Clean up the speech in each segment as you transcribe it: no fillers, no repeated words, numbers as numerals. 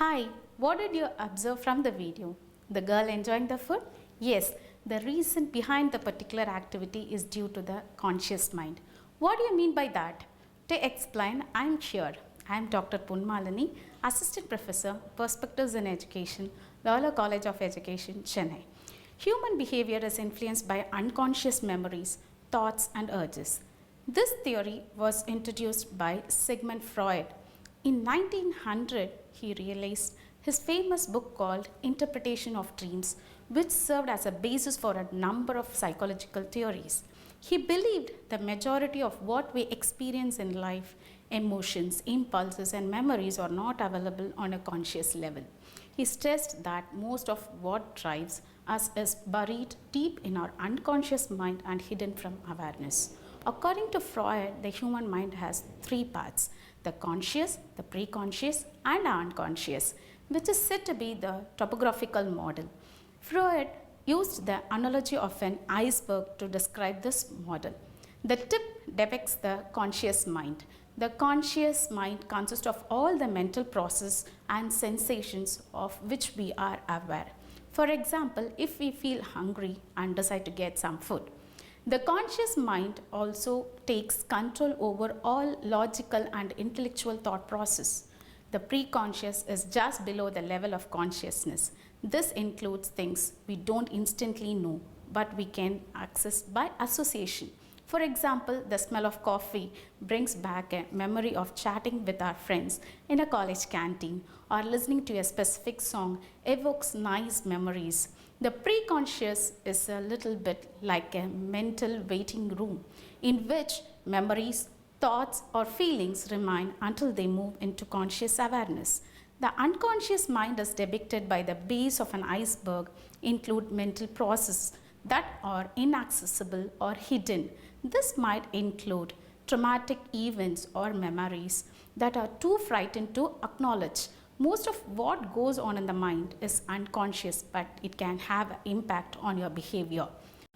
Hi, what did you observe from the video? The girl enjoying the food? Yes, the reason behind the particular activity is due to the conscious mind. What do you mean by that? To explain, I am sure. I am Dr. Punmalani, Assistant Professor, Perspectives in Education, Loyola College of Education, Chennai. Human behavior is influenced by unconscious memories, thoughts and urges. This theory was introduced by Sigmund Freud. In 1900, he realized his famous book called Interpretation of Dreams, which served as a basis for a number of psychological theories. He believed the majority of what we experience in life, emotions, impulses, and memories are not available on a conscious level. He stressed that most of what drives us is buried deep in our unconscious mind and hidden from awareness. According to Freud, the human mind has three parts: the conscious, the preconscious, and the unconscious, which is said to be the topographical model. Freud used the analogy of an iceberg to describe this model. The tip depicts the conscious mind. The conscious mind consists of all the mental processes and sensations of which we are aware. For example, if we feel hungry and decide to get some food, the conscious mind also takes control over all logical and intellectual thought process. The preconscious is just below the level of consciousness. This includes things we don't instantly know, but we can access by association. For example, the smell of coffee brings back a memory of chatting with our friends in a college canteen, or listening to a specific song evokes nice memories. The preconscious is a little bit like a mental waiting room in which memories, thoughts, or feelings remain until they move into conscious awareness. The unconscious mind is depicted by the base of an iceberg, include mental processes that are inaccessible or hidden. This might include traumatic events or memories that are too frightened to acknowledge. Most of what goes on in the mind is unconscious, but it can have an impact on your behavior.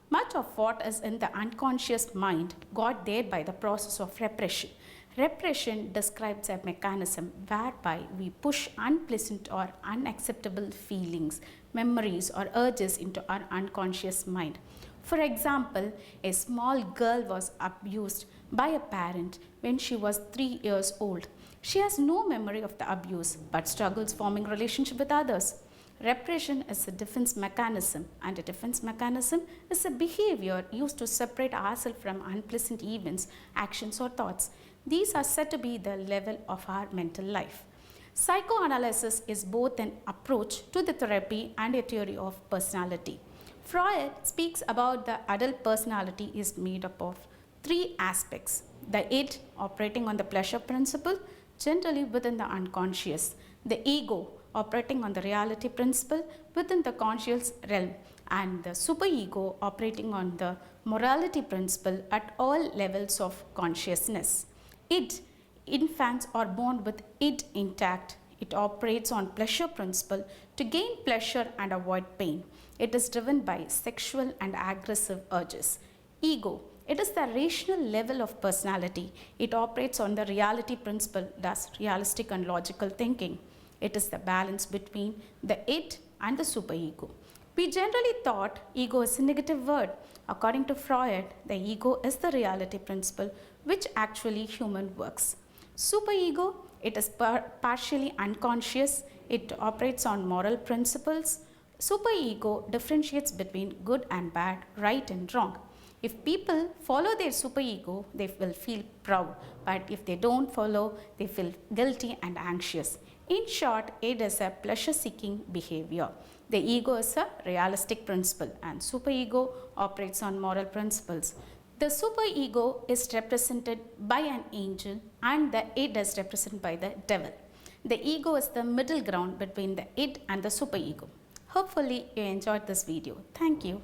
Much of what is in the unconscious mind got there by the process of repression. Repression describes a mechanism whereby we push unpleasant or unacceptable feelings, memories, or urges into our unconscious mind. For example, a small girl was abused by a parent when she was 3 years old. She has no memory of the abuse but struggles forming relationship with others. Repression is a defense mechanism, and a defense mechanism is a behavior used to separate ourselves from unpleasant events, actions, or thoughts. These are said to be the level of our mental life. Psychoanalysis is both an approach to the therapy and a theory of personality. Freud speaks about the adult personality is made up of three aspects: the id, operating on the pleasure principle, generally within the unconscious; the ego, operating on the reality principle within the conscious realm; and the superego, operating on the morality principle at all levels of consciousness. Id, infants are born with id intact. It operates on pleasure principle to gain pleasure and avoid pain. It is driven by sexual and aggressive urges. Ego, it is the rational level of personality. It operates on the reality principle, thus realistic and logical thinking. It is the balance between the id and the superego. We generally thought ego is a negative word. According to Freud, the ego is the reality principle which actually human works. Superego, it is partially unconscious. It operates on moral principles. Superego differentiates between good and bad, right and wrong. If people follow their superego, they will feel proud, but if they don't follow, they feel guilty and anxious. In short, it is a pleasure-seeking behavior. The ego is a realistic principle, and superego operates on moral principles. The superego is represented by an angel, and the id is represented by the devil. The ego is the middle ground between the id and the superego. Hopefully you enjoyed this video. Thank you.